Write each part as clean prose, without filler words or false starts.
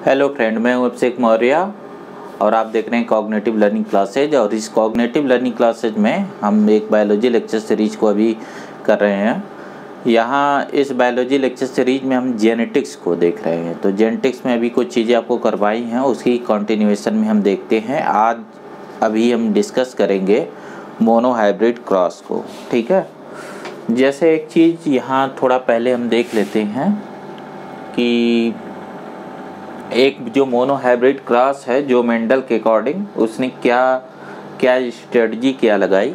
Hello friend, मैं हूं अभिषेक मौर्य और आप देख रहे हैं कॉग्निटिव लर्निंग क्लासेज। और इस कॉग्निटिव लर्निंग क्लासेज में हम एक बायोलॉजी लेक्चर सीरीज को अभी कर रहे हैं। यहाँ इस बायोलॉजी लेक्चर सीरीज में हम जेनेटिक्स को देख रहे हैं। तो जेनेटिक्स में अभी कुछ चीज़ें आपको करवाई हैं, उसकी कंटिन्यूएशन में हम देखते हैं। अभी हम डिस्कस करेंगे मोनोहाइब्रिड क्रॉस को। ठीक है, जैसे एक चीज़ यहाँ थोड़ा पहले हम देख लेते हैं कि एक जो मोनोहाइब्रिड क्रॉस है, जो मेंडल के अकॉर्डिंग उसने क्या स्ट्रेटजी क्या लगाई।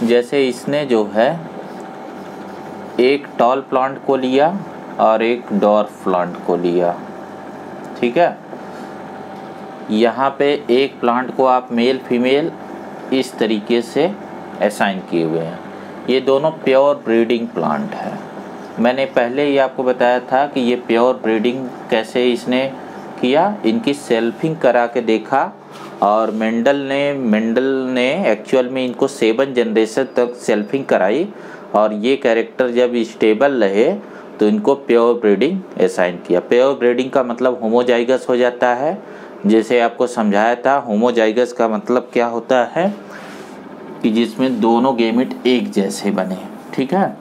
जैसे इसने जो है एक टॉल प्लांट को लिया और एक डॉर्फ प्लांट को लिया। ठीक है, यहाँ पे एक प्लांट को आप मेल फीमेल इस तरीके से असाइन किए हुए हैं। ये दोनों प्योर ब्रीडिंग प्लांट है। मैंने पहले ही आपको बताया था कि ये प्योर ब्रीडिंग कैसे इसने किया। इनकी सेल्फिंग करा के देखा और मेंडल ने एक्चुअल में इनको 7 जनरेशन तक सेल्फिंग कराई और ये कैरेक्टर जब स्टेबल रहे तो इनको प्योर ब्रीडिंग असाइन किया। प्योर ब्रीडिंग का मतलब होमोजाइगस हो जाता है। जैसे आपको समझाया था, होमोजाइगस का मतलब क्या होता है कि जिसमें दोनों गेमेट एक जैसे बने। ठीक है,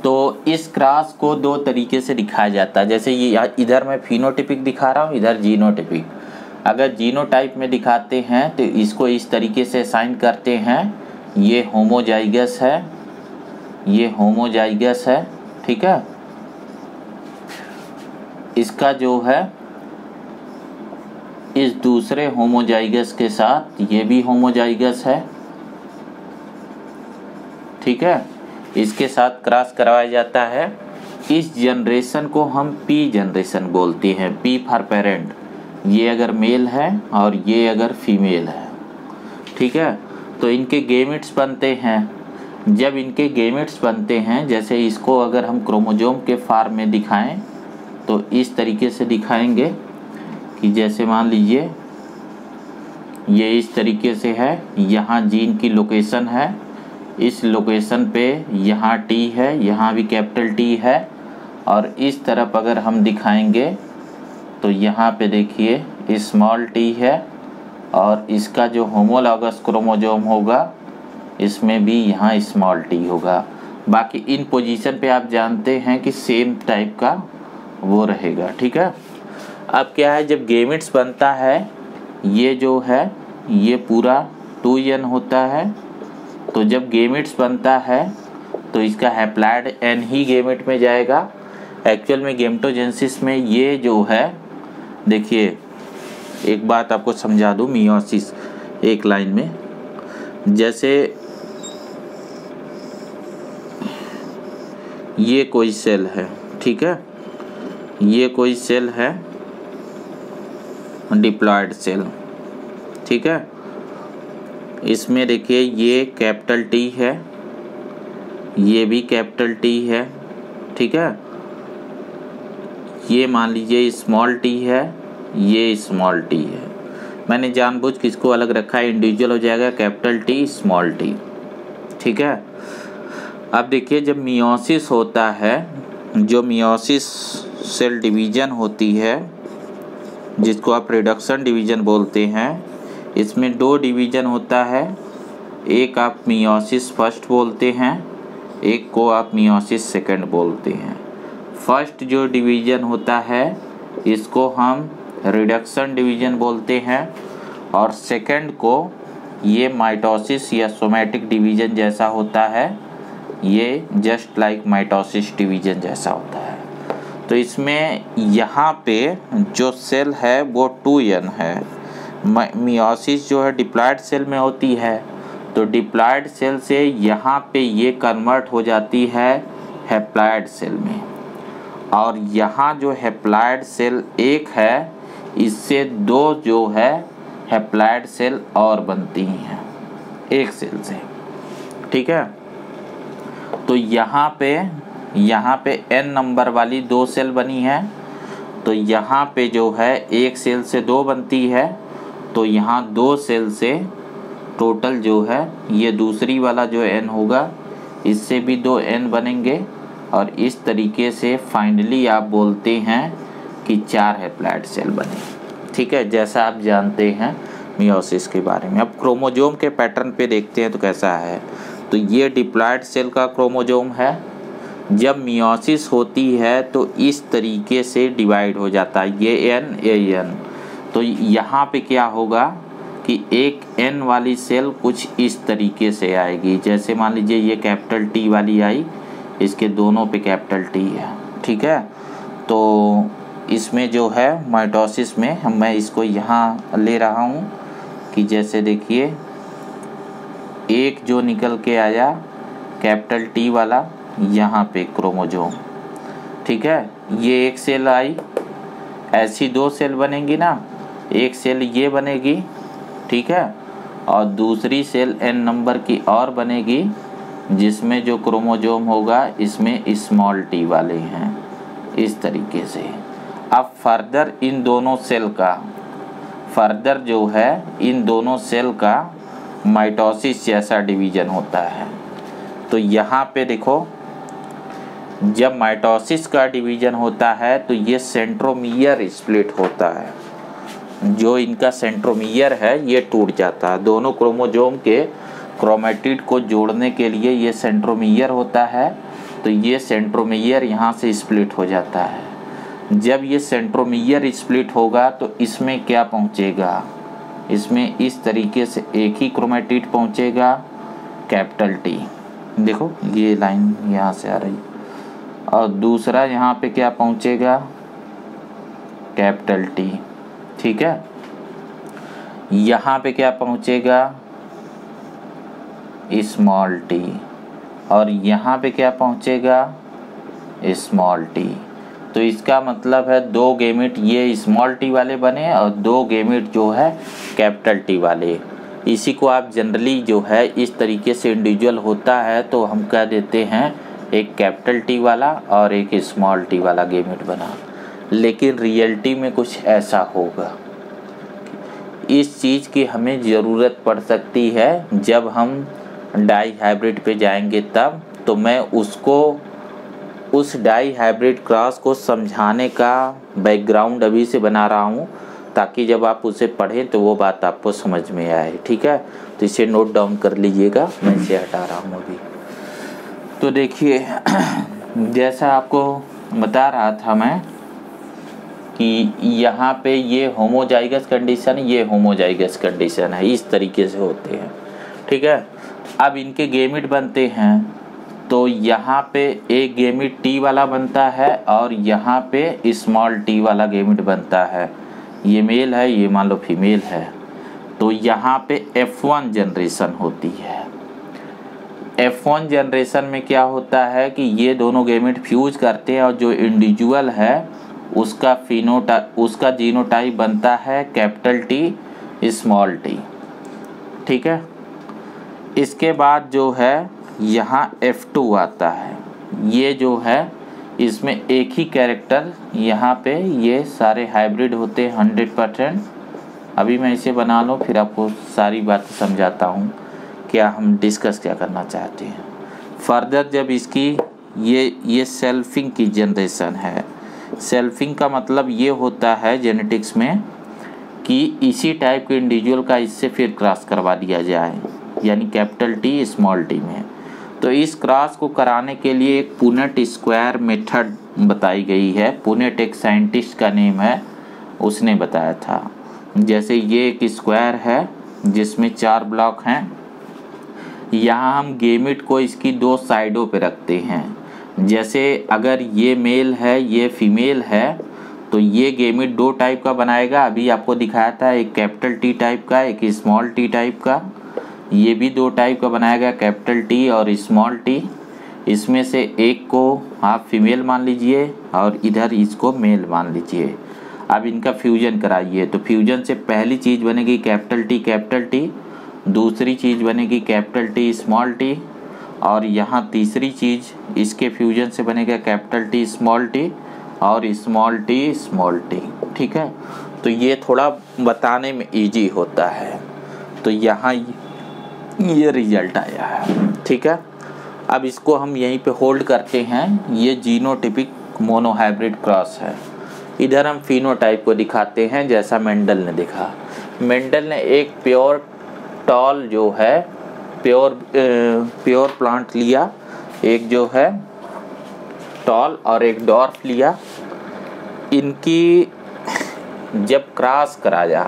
तो इस क्रॉस को 2 तरीके से दिखाया जाता है। जैसे ये इधर मैं फिनोटाइपिक दिखा रहा हूँ, इधर जीनोटाइपिक। अगर जीनोटाइप में दिखाते हैं तो इसको इस तरीके से असाइन करते हैं, ये होमोजाइगस है, ये होमोजाइगस है। ठीक है, इसका जो है इस दूसरे होमोजाइगस के साथ ये भी होमोजाइगस है। ठीक है, इसके साथ क्रॉस करवाया जाता है। इस जनरेशन को हम पी जनरेशन बोलते हैं, पी फॉर पेरेंट। ये अगर मेल है और ये अगर फीमेल है। ठीक है, तो इनके गेमेट्स बनते हैं। जब इनके गेमेट्स बनते हैं, जैसे इसको अगर हम क्रोमोसोम के फॉर्म में दिखाएं तो इस तरीके से दिखाएंगे कि जैसे मान लीजिए ये इस तरीके से है। यहाँ जीन की लोकेशन है, इस लोकेशन पे यहाँ टी है, यहाँ भी कैपिटल टी है। और इस तरफ अगर हम दिखाएंगे तो यहाँ पे देखिए स्मॉल टी है और इसका जो होमोलॉगस क्रोमोसोम होगा इसमें भी यहाँ स्मॉल टी होगा। बाकी इन पोजीशन पे आप जानते हैं कि सेम टाइप का वो रहेगा। ठीक है, अब क्या है, जब गेमेट्स बनता है ये जो है ये पूरा 2n होता है। तो जब गेमेट्स बनता है तो इसका हैप्लॉइड n ही गेमेट में जाएगा। एक्चुअल में गेमेटोजेनेसिस में ये जो है, देखिए एक बात आपको समझा दूँ, मियोसिस एक लाइन में, जैसे ये कोई सेल है। ठीक है, ये कोई सेल है, डिप्लॉयड सेल। ठीक है, इसमें देखिए ये कैपिटल टी है, ये भी कैपिटल टी है। ठीक है, ये मान लीजिए स्मॉल टी है, ये स्मॉल टी है। मैंने जानबूझ के इसको अलग रखा है, इंडिविजुअल हो जाएगा कैपिटल टी स्मॉल टी। ठीक है, अब देखिए जब मियोसिस होता है, जो मियोसिस सेल डिवीज़न होती है जिसको आप रिडक्शन डिवीज़न बोलते हैं, इसमें 2 डिवीज़न होता है। एक आप मियोसिस फर्स्ट बोलते हैं, एक को आप मियोसिस सेकंड बोलते हैं। फर्स्ट जो डिवीज़न होता है इसको हम रिडक्शन डिवीज़न बोलते हैं और सेकंड को ये माइटोसिस या सोमैटिक डिवीज़न जैसा होता है, ये जस्ट लाइक माइटोसिस डिवीज़न जैसा होता है। तो इसमें यहाँ पे जो सेल है वो 2n है। मियोसिस जो है डिप्लॉयड सेल में होती है, तो डिप्लॉयड सेल से यहाँ पे ये कन्वर्ट हो जाती है हैप्लॉयड सेल में। और यहाँ जो हैप्लॉयड सेल एक है, इससे 2 जो है हैप्लॉयड सेल और बनती हैं एक सेल से। ठीक है, तो यहाँ पे n नंबर वाली 2 सेल बनी है। तो यहाँ पे जो है एक सेल से 2 बनती है, तो यहाँ 2 सेल से टोटल जो है ये दूसरी वाला जो n होगा इससे भी 2 n बनेंगे। और इस तरीके से फाइनली आप बोलते हैं कि 4 हैप्लॉइड सेल बने। ठीक है, जैसा आप जानते हैं मियोसिस के बारे में। अब क्रोमोजोम के पैटर्न पे देखते हैं तो कैसा है। तो ये डिप्लॉइड सेल का क्रोमोजोम है। जब मियोसिस होती है तो इस तरीके से डिवाइड हो जाता है, ये N। तो यहाँ पे क्या होगा कि एक N वाली सेल कुछ इस तरीके से आएगी। जैसे मान लीजिए ये कैपिटल T वाली आई, इसके दोनों पे कैपिटल T है। ठीक है, तो इसमें जो है माइटोसिस में मैं इसको यहाँ ले रहा हूँ कि जैसे देखिए एक जो निकल के आया कैपिटल T वाला यहाँ पे क्रोमोजोम। ठीक है, ये एक सेल आई, ऐसी 2 सेल बनेंगी ना, एक सेल ये बनेगी, ठीक है, और दूसरी सेल N नंबर की और बनेगी जिसमें जो क्रोमोजोम होगा इसमें स्मॉल t वाले हैं, इस तरीके से। अब फर्दर इन दोनों सेल का माइटोसिस जैसा डिवीजन होता है। तो यहाँ पे देखो, जब माइटोसिस का डिवीजन होता है तो ये सेंट्रोमियर स्प्लिट होता है। जो इनका सेंट्रोमियर है ये टूट जाता है। दोनों क्रोमोजोम के क्रोमेटिड को जोड़ने के लिए ये सेंट्रोमियर होता है। तो ये सेंट्रोमियर यहाँ से स्प्लिट हो जाता है। जब ये सेंट्रोमियर स्प्लिट होगा तो इसमें क्या पहुँचेगा, इसमें इस तरीके से एक ही क्रोमेटिड पहुँचेगा कैपिटल T। देखो ये लाइन यहाँ से आ रही, और दूसरा यहाँ पे क्या पहुँचेगा कैपिटल T। ठीक है, यहाँ पे क्या पहुँचेगा स्मॉल t, और यहाँ पे क्या पहुँचेगा स्मॉल t। तो इसका मतलब है 2 गेमेट ये स्मॉल t वाले बने और 2 गेमेट जो है कैपिटल T वाले। इसी को आप जनरली जो है इस तरीके से इंडिविजुअल होता है तो हम कह देते हैं एक कैपिटल T वाला और एक स्मॉल t वाला गेमेट बना। लेकिन रियलिटी में कुछ ऐसा होगा। इस चीज़ की हमें ज़रूरत पड़ सकती है जब हम डाई हाइब्रिड पे जाएंगे तब। तो मैं उसको उस डाई हाइब्रिड क्रॉस को समझाने का बैकग्राउंड अभी से बना रहा हूँ ताकि जब आप उसे पढ़ें तो वो बात आपको समझ में आए। ठीक है, तो इसे नोट डाउन कर लीजिएगा, मैं इसे हटा रहा हूँ अभी। तो देखिए जैसा आपको बता रहा था मैं कि यहाँ पे ये होमोजाइगस कंडीशन, ये होमोजाइगस कंडीशन है, इस तरीके से होते हैं। ठीक है, अब इनके गेमिट बनते हैं तो यहाँ पे एक गेमिट T वाला बनता है और यहाँ पे स्मॉल t वाला गेमिट बनता है। ये मेल है, ये मान लो फीमेल है। तो यहाँ पे F1 जनरेशन होती है। F1 जनरेशन में क्या होता है कि ये दोनों गेमिट फ्यूज करते हैं और जो इंडिविजुअल है उसका जीनोटाइप बनता है कैपिटल T स्मॉल t। ठीक है, इसके बाद जो है यहाँ F2 आता है। ये जो है इसमें एक ही कैरेक्टर, यहाँ पे ये सारे हाइब्रिड होते हैं 100%। अभी मैं इसे बना लूँ फिर आपको सारी बातें समझाता हूँ क्या हम डिस्कस क्या करना चाहते हैं। फर्दर जब इसकी ये सेल्फिंग की जनरेशन है। सेल्फिंग का मतलब ये होता है जेनेटिक्स में कि इसी टाइप के इंडिविजुअल का इससे फिर क्रॉस करवा दिया जाए, यानी कैपिटल T स्मॉल t में। तो इस क्रॉस को कराने के लिए एक पुनेट स्क्वायर मेथड बताई गई है। पुनेट एक साइंटिस्ट का नेम है, उसने बताया था। जैसे ये एक स्क्वायर है जिसमें 4 ब्लॉक हैं। यहाँ हम गेमिट को इसकी 2 साइडों पे रखते हैं। जैसे अगर ये मेल है ये फीमेल है तो ये गेमिट 2 टाइप का बनाएगा। अभी आपको दिखाया था, एक कैपिटल T टाइप का, एक स्मॉल t टाइप का। ये भी 2 टाइप का बनाएगा, कैपिटल T और स्मॉल t। इसमें से एक को आप फीमेल मान लीजिए और इधर इसको मेल मान लीजिए। अब इनका फ्यूजन कराइए तो फ्यूजन से पहली चीज़ बनेगी कैपिटल T, दूसरी चीज़ बनेगी कैपिटल T स्मॉल t, और यहाँ तीसरी चीज़ इसके फ्यूजन से बनेगा कैपिटल T स्मॉल t और स्मॉल t। ठीक है, तो ये थोड़ा बताने में इजी होता है। तो यहाँ ये रिजल्ट आया है। ठीक है, अब इसको हम यहीं पे होल्ड करते हैं। ये जीनोटिपिक मोनोहाइब्रिड क्रॉस है। इधर हम फिनोटाइप को दिखाते हैं जैसा मेंडल ने देखा। मेंडल ने एक प्योर टॉल जो है प्योर प्लांट लिया, एक जो है टॉल और एक डॉर्फ लिया। इनकी जब क्रॉस कराया,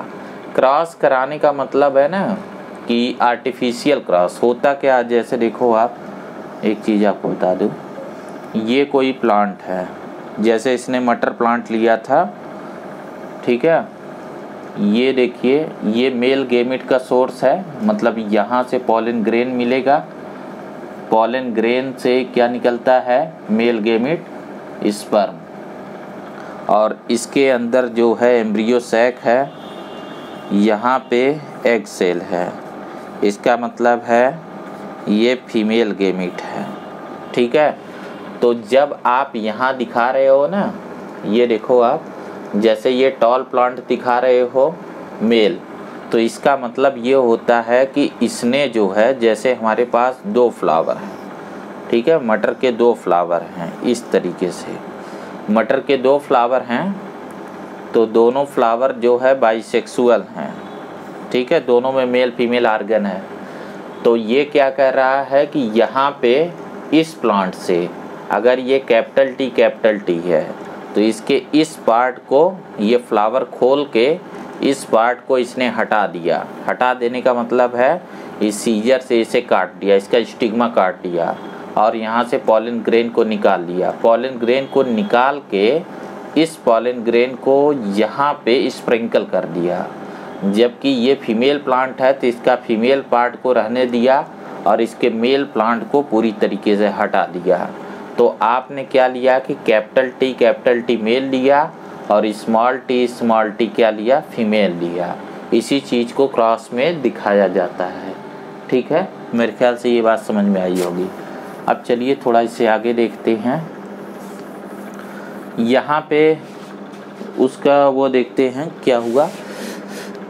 क्रॉस कराने का मतलब है ना कि आर्टिफिशियल क्रॉस होता क्या, जैसे देखो आप एक चीज़ आपको बता दूँ, ये कोई प्लांट है, जैसे इसने मटर प्लांट लिया था, ठीक है, ये देखिए ये मेल गेमिट का सोर्स है, मतलब यहाँ से पॉलन ग्रेन मिलेगा, पॉलन ग्रेन से क्या निकलता है, मेल गेमिट स्पर्म, और इसके अंदर जो है एम्ब्रियो सैक है, यहाँ पे एग सेल है, इसका मतलब है ये फीमेल गेमिट है, ठीक है। तो जब आप यहाँ दिखा रहे हो ना, ये देखो आप, जैसे ये टॉल प्लांट दिखा रहे हो मेल, तो इसका मतलब ये होता है कि इसने जो है, जैसे हमारे पास 2 फ्लावर हैं, ठीक है, मटर के 2 फ्लावर हैं, इस तरीके से मटर के 2 फ्लावर हैं, तो दोनों फ्लावर जो है बाइसेक्सुअल हैं, ठीक है, दोनों में मेल फीमेल आर्गन है। तो ये क्या कह रहा है कि यहाँ पे इस प्लांट से अगर ये कैपिटल टी है, तो इसके इस पार्ट को, ये फ्लावर खोल के इस पार्ट को इसने हटा दिया। हटा देने का मतलब है इस सीजर से इसे काट दिया, इसका स्टिग्मा काट दिया और यहाँ से पॉलन ग्रेन को निकाल लिया। पॉलन ग्रेन को निकाल के इस पॉलन ग्रेन को यहाँ पे स्प्रिंकल कर दिया। जबकि ये फीमेल प्लांट है तो इसका फीमेल पार्ट को रहने दिया और इसके मेल प्लांट को पूरी तरीके से हटा दिया। तो आपने क्या लिया कि कैपिटल टी मेल लिया और स्मॉल टी क्या लिया, फीमेल लिया। इसी चीज़ को क्रॉस में दिखाया जाता है, ठीक है। मेरे ख्याल से ये बात समझ में आई होगी। अब चलिए थोड़ा इसे आगे देखते हैं। यहाँ पे उसका वो देखते हैं क्या हुआ।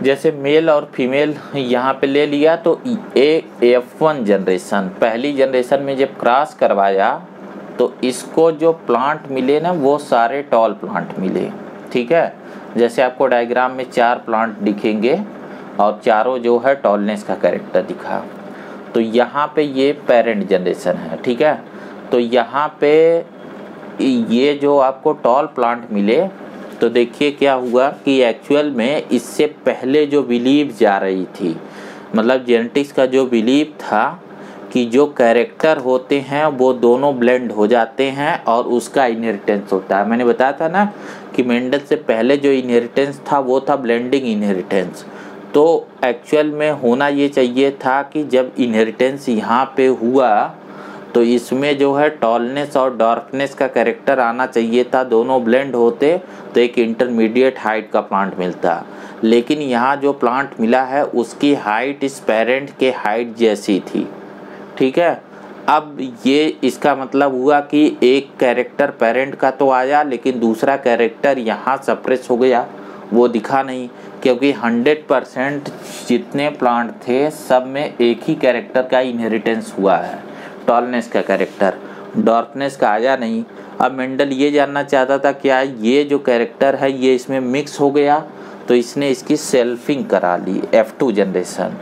जैसे मेल और फीमेल यहाँ पे ले लिया, तो F1 जनरेशन, पहली जनरेशन में जब क्रॉस करवाया तो इसको जो प्लांट मिले ना, वो सारे टॉल प्लांट मिले, ठीक है। जैसे आपको डायग्राम में 4 प्लांट दिखेंगे और चारों जो है टॉलनेस का कैरेक्टर दिखा। तो यहाँ पे ये पेरेंट जनरेशन है, ठीक है। तो यहाँ पे ये जो आपको टॉल प्लांट मिले, तो देखिए क्या हुआ कि एक्चुअल में इससे पहले जो बिलीव जा रही थी, मतलब जेनेटिक्स का जो बिलीव था कि जो कैरेक्टर होते हैं वो दोनों ब्लेंड हो जाते हैं और उसका इनहेरिटेंस होता है। मैंने बताया था ना कि मेंडल से पहले जो इनहेरिटेंस था वो था ब्लेंडिंग इनहेरिटेंस। तो एक्चुअल में होना ये चाहिए था कि जब इनहेरिटेंस यहाँ पे हुआ तो इसमें जो है टॉलनेस और डॉर्फनेस का कैरेक्टर आना चाहिए था, दोनों ब्लेंड होते तो एक इंटरमीडिएट हाइट का प्लांट मिलता। लेकिन यहाँ जो प्लांट मिला है उसकी हाइट इस पेरेंट के हाइट जैसी थी, ठीक है। अब ये इसका मतलब हुआ कि एक कैरेक्टर पेरेंट का तो आया, लेकिन दूसरा कैरेक्टर यहाँ सप्रेस हो गया, वो दिखा नहीं, क्योंकि 100% जितने प्लांट थे सब में एक ही कैरेक्टर का इनहेरिटेंस हुआ है, टॉलनेस का कैरेक्टर, डॉर्फनेस का आया नहीं। अब मेंडल ये जानना चाहता था क्या ये जो कैरेक्टर है ये इसमें मिक्स हो गया, तो इसने इसकी सेल्फिंग करा ली, F2 जनरेशन।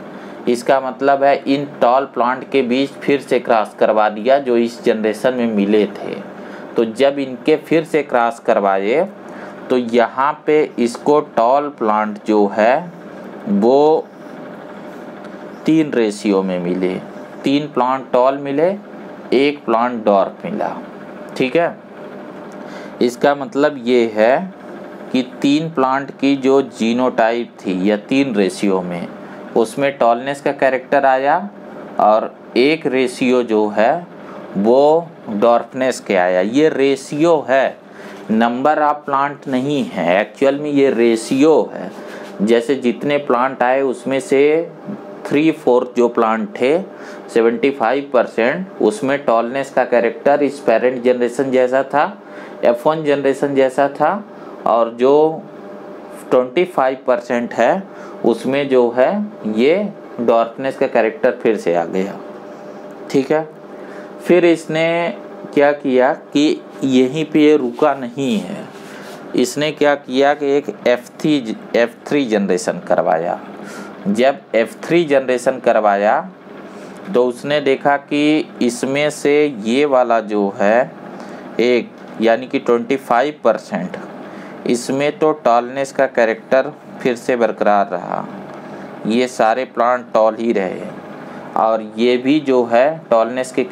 इसका मतलब है इन टॉल प्लांट के बीच फिर से क्रॉस करवा दिया जो इस जनरेशन में मिले थे। तो जब इनके फिर से क्रॉस करवाए तो यहाँ पे इसको टॉल प्लांट जो है वो 3 रेशियो में मिले, 3 प्लांट टॉल मिले, 1 प्लांट डॉर्फ मिला, ठीक है। इसका मतलब ये है कि 3 प्लांट की जो जीनोटाइप थी या 3 रेशियो में, उसमें टॉलनेस का कैरेक्टर आया और 1 रेशियो जो है वो डॉर्फनेस के आया। ये रेशियो है, नंबर ऑफ प्लांट नहीं है, एक्चुअल में ये रेशियो है। जैसे जितने प्लांट आए उसमें से 3/4 जो प्लांट थे 75%, उसमें टॉलनेस का कैरेक्टर इस पेरेंट जनरेशन जैसा था, F1 जनरेशन जैसा था, और जो 25% है उसमें जो है ये डॉर्फनेस का कैरेक्टर फिर से आ गया, ठीक है। फिर इसने क्या किया कि यहीं पे ये रुका नहीं है, इसने क्या किया कि एक F3 जनरेशन करवाया। जब F3 जनरेशन करवाया तो उसने देखा कि इसमें से ये वाला जो है एक यानी कि 25%, इसमें तो टॉलनेस का कैरेक्टर फिर से बरकरार रहा, ये सारे प्लांट टॉल ही रहे, और ये भी जो है टॉलनेस के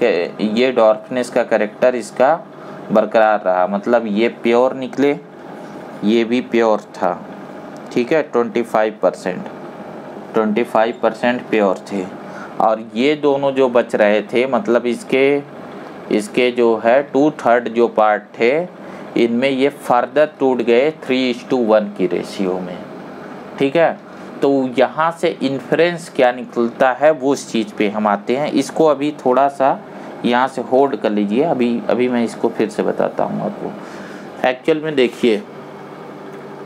ये डॉर्फनेस का कैरेक्टर इसका बरकरार रहा, मतलब ये प्योर निकले, ये भी प्योर था, ठीक है। 25% प्योर थे, और ये दोनों जो बच रहे थे, मतलब इसके जो है 2/3 जो पार्ट थे, इनमें ये फर्दर टूट गए 3:1 की रेशियो में, ठीक है। तो यहाँ से इन्फ्रेंस क्या निकलता है वो उस चीज़ पे हम आते हैं। इसको अभी थोड़ा सा यहाँ से होल्ड कर लीजिए, अभी मैं इसको फिर से बताता हूँ आपको। एक्चुअल में देखिए,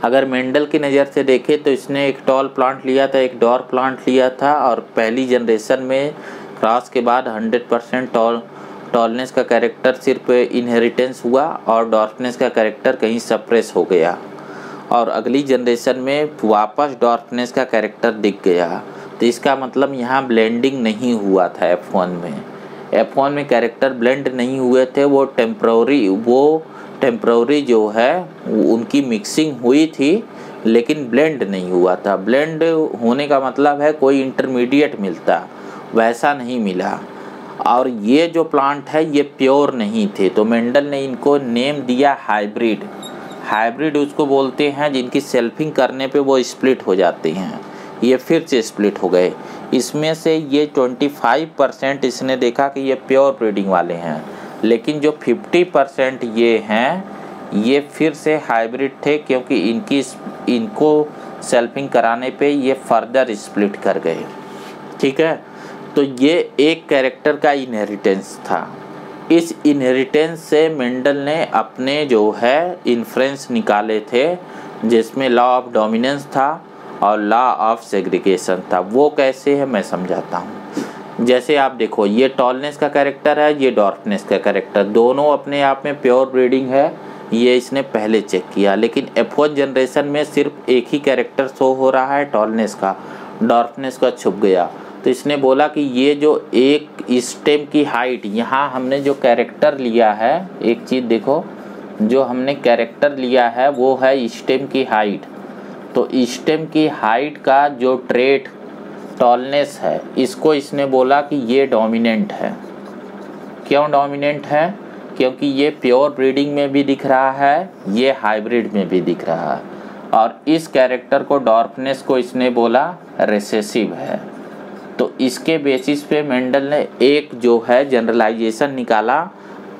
अगर मेंडल की नज़र से देखें तो इसने एक टॉल प्लांट लिया था, एक डॉर्फ प्लांट लिया था, और पहली जनरेशन में क्रॉस के बाद 100% टॉलनेस का कैरेक्टर सिर्फ इनहेरिटेंस हुआ और डॉर्फनेस का कैरेक्टर कहीं सप्रेस हो गया, और अगली जनरेशन में वापस डॉर्फनेस का कैरेक्टर दिख गया। तो इसका मतलब यहाँ ब्लेंडिंग नहीं हुआ था F1 में कैरेक्टर ब्लेंड नहीं हुए थे, वो टेम्पररी जो है उनकी मिक्सिंग हुई थी, लेकिन ब्लेंड नहीं हुआ था। ब्लेंड होने का मतलब है कोई इंटरमीडिएट मिलता, वैसा नहीं मिला। और ये जो प्लांट है ये प्योर नहीं थे, तो मेंडल ने इनको नेम दिया हाइब्रिड उसको बोलते हैं जिनकी सेल्फिंग करने पे वो स्प्लिट हो जाते हैं। ये फिर से स्प्लिट हो गए। इसमें से ये 25% इसने देखा कि ये प्योर ब्रीडिंग वाले हैं, लेकिन जो 50% ये हैं ये फिर से हाइब्रिड थे, क्योंकि इनको सेल्फिंग कराने पे ये फर्दर स्प्लिट कर गए, ठीक है। तो ये एक कैरेक्टर का इनहेरिटेंस था। इस इनहेरिटेंस से मेंडल ने अपने जो है इन्फ्रेंस निकाले थे, जिसमें लॉ ऑफ डोमिनेंस था और लॉ ऑफ सेग्रीगेशन था। वो कैसे है मैं समझाता हूँ। जैसे आप देखो, ये टॉलनेस का कैरेक्टर है, ये डॉर्फनेस का कैरेक्टर, दोनों अपने आप में प्योर ब्रीडिंग है, ये इसने पहले चेक किया। लेकिन F1 जनरेशन में सिर्फ एक ही कैरेक्टर शो हो रहा है टॉलनेस का, डॉर्फनेस का छुप गया। तो इसने बोला कि ये जो एक स्टेम की हाइट, यहाँ हमने जो कैरेक्टर लिया है, एक चीज़ देखो, जो हमने कैरेक्टर लिया है वो है स्टेम की हाइट। तो स्टेम की हाइट का जो ट्रेट टॉलनेस है, इसको इसने बोला कि ये डोमिनेंट है। क्यों डोमिनेंट है? क्योंकि ये प्योर ब्रीडिंग में भी दिख रहा है, ये हाइब्रिड में भी दिख रहा है, और इस कैरेक्टर को डॉर्फनेस को इसने बोला रिसेसिव है। तो इसके बेसिस पे मेंडल ने एक जो है जनरलाइजेशन निकाला,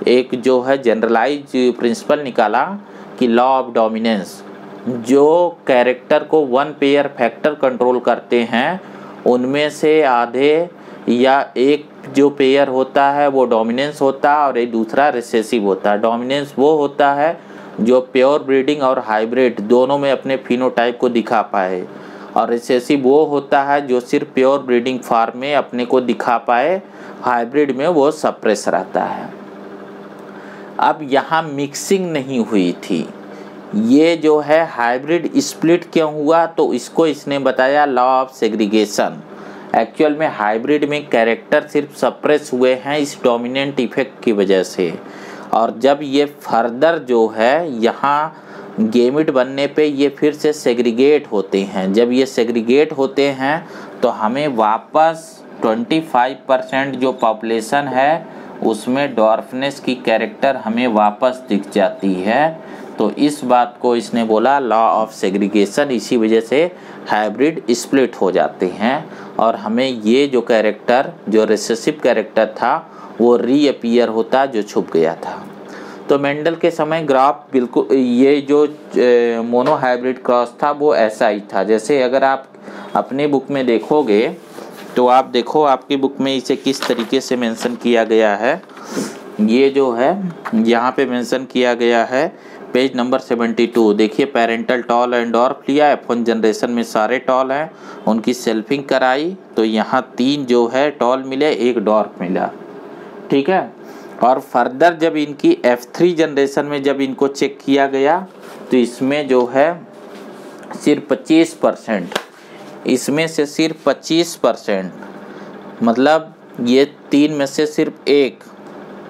एक जो है जनरलाइज प्रिंसिपल निकाला कि लॉ ऑफ डोमिनेंस, जो कैरेक्टर को वन पेयर फैक्टर कंट्रोल करते हैं उनमें से आधे या एक जो पेयर होता है वो डोमिनेंस होता है और एक दूसरा रिसेसिव होता है। डोमिनेंस वो होता है जो प्योर ब्रीडिंग और हाइब्रिड दोनों में अपने फिनोटाइप को दिखा पाए, और रिसेसिव वो होता है जो सिर्फ प्योर ब्रीडिंग फार्म में अपने को दिखा पाए, हाइब्रिड में वो सप्रेस रहता है। अब यहाँ मिक्सिंग नहीं हुई थी, ये जो है हाइब्रिड स्प्लिट क्यों हुआ, तो इसको इसने बताया लॉ ऑफ सेग्रीगेशन। एक्चुअल में हाइब्रिड में कैरेक्टर सिर्फ सप्रेस हुए हैं इस डोमिनेंट इफेक्ट की वजह से, और जब ये फर्दर जो है यहाँ गेमिट बनने पे ये फिर से सेग्रीगेट होते हैं। जब ये सेग्रीगेट होते हैं तो हमें वापस 25% जो पॉपुलेशन है उसमें डॉर्फनेस की कैरेक्टर हमें वापस दिख जाती है। तो इस बात को इसने बोला लॉ ऑफ सेग्रीगेशन, इसी वजह से हाइब्रिड स्प्लिट हो जाते हैं, और हमें ये जो कैरेक्टर जो रिसेसिव कैरेक्टर था वो रीअपीयर होता जो छुप गया था। तो मेंडल के समय ग्राफ बिल्कुल ये जो मोनो हाइब्रिड क्रॉस था वो ऐसा ही था। जैसे अगर आप अपने बुक में देखोगे तो आप देखो आपकी बुक में इसे किस तरीके से मेंशन किया गया है। ये जो है यहाँ पे मेंशन किया गया है पेज नंबर 72। देखिए, पेरेंटल टॉल एंड डॉर्फ लिया, F1 जनरेशन में सारे टॉल हैं, उनकी सेल्फिंग कराई, तो यहाँ 3 जो है टॉल मिले, 1 डॉर्फ मिला, ठीक है। और फर्दर जब इनकी F3 जनरेशन में जब इनको चेक किया गया तो इसमें जो है सिर्फ 25%, इसमें से सिर्फ 25%, मतलब ये 3 में से सिर्फ 1,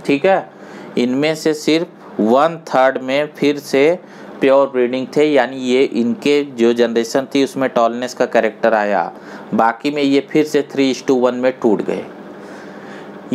ठीक है, इनमें से सिर्फ 1/3 में फिर से प्योर ब्रीडिंग थे, यानी ये इनके जो जनरेशन थी उसमें टॉलनेस का कैरेक्टर आया, बाकी में ये फिर से 3:1 में टूट गए।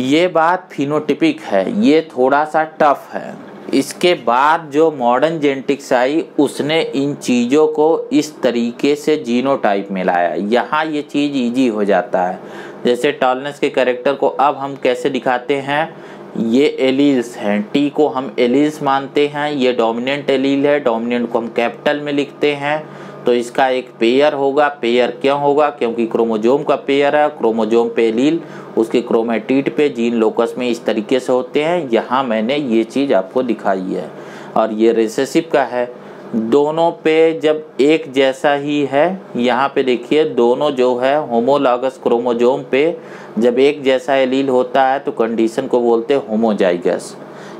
ये बात फिनोटिपिक है, ये थोड़ा सा टफ है। इसके बाद जो मॉडर्न जेनेटिक्स आई उसने इन चीज़ों को इस तरीके से जीनोटाइप में लाया, यहाँ ये चीज़ इजी हो जाता है। जैसे टॉलनेस के कैरेक्टर को अब हम कैसे दिखाते हैं, ये एलील्स हैं, टी को हम एलील्स मानते हैं, ये डोमिनेंट एलील है, डोमिनेंट को हम कैपिटल में लिखते हैं, तो इसका एक पेयर होगा। पेयर क्यों होगा, क्योंकि क्रोमोजोम का पेयर है, क्रोमोजोम पे एलील उसके क्रोमेटिड पे जीन लोकस में इस तरीके से होते हैं। यहाँ मैंने ये चीज़ आपको दिखाई है। और ये रिसेसिव का है, दोनों पे जब एक जैसा ही है, यहाँ पे देखिए दोनों जो है होमोलॉगस क्रोमोजोम पे जब एक जैसा एलील होता है तो कंडीशन को बोलते हैं होमोजाइगस,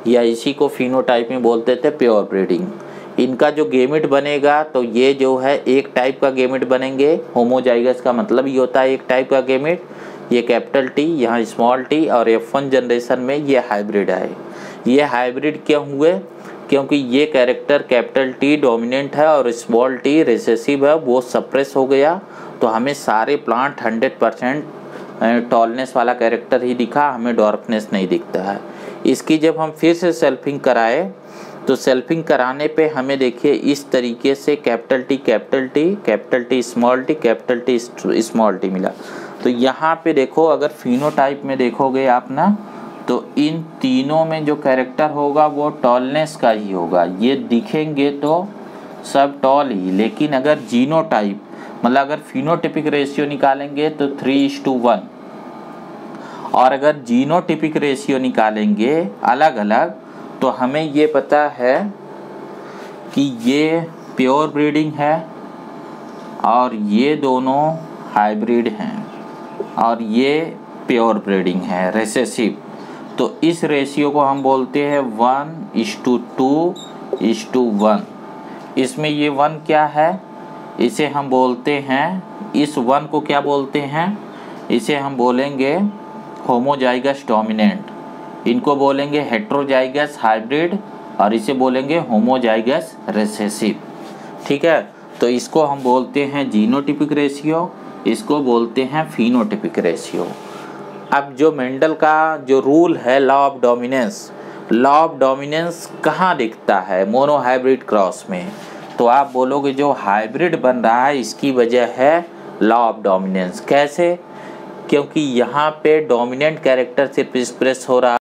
या इसी को फिनोटाइप में बोलते थे प्योर ब्रीडिंग। इनका जो गेमिट बनेगा तो ये जो है एक टाइप का गेमिट बनेंगे, होमोजाइगस का मतलब ये होता है एक टाइप का गेमिट, ये कैपिटल टी यहाँ स्मॉल टी, और F1 जनरेशन में ये हाइब्रिड है। ये हाइब्रिड क्यों हुए, क्योंकि ये कैरेक्टर कैपिटल टी डोमिनेंट है और स्मॉल टी रिसेसिव है, वो सप्रेस हो गया, तो हमें सारे प्लांट 100% टॉलनेस वाला कैरेक्टर ही दिखा, हमें डॉर्फनेस नहीं दिखता है। इसकी जब हम फिर से सेल्फिंग कराए तो सेल्फिंग कराने पे हमें देखिए इस तरीके से capital T capital T capital T small T capital T small T मिला। तो यहाँ पे देखो, अगर फिनोटाइप में देखोगे आप ना, तो इन तीनों में जो कैरेक्टर होगा वो टॉलनेस का ही होगा। ये दिखेंगे तो सब टॉल ही, लेकिन अगर जीनोटाइप मतलब अगर फिनोटिपिक रेशियो निकालेंगे तो 3:1, और अगर जीनोटिपिक रेशियो निकालेंगे अलग अलग तो हमें ये पता है कि ये प्योर ब्रीडिंग है और ये दोनों हाइब्रिड हैं और ये प्योर ब्रीडिंग है रिसेसिव। तो इस रेशियो को हम बोलते हैं 1:2:1। इसमें ये 1 क्या है, इसे हम बोलते हैं, इस 1 को क्या बोलते हैं, इसे हम बोलेंगे होमोजाइगस डोमिनेंट, इनको बोलेंगे हेट्रोजाइगस हाइब्रिड, और इसे बोलेंगे होमोजाइगस रिसेसिव। ठीक है, तो इसको हम बोलते हैं जीनोटिपिक रेशियो, इसको बोलते हैं फिनोटिपिक रेशियो। अब जो मेंडल का जो रूल है law of dominance, law of dominance कहाँ दिखता है मोनो हाइब्रिड क्रॉस में, तो आप बोलोगे जो हाइब्रिड बन रहा है इसकी वजह है लॉ ऑफ डोमिनेंस। कैसे, क्योंकि यहाँ पे डोमिनेंट कैरेक्टर सिर्फ एक्सप्रेस हो रहा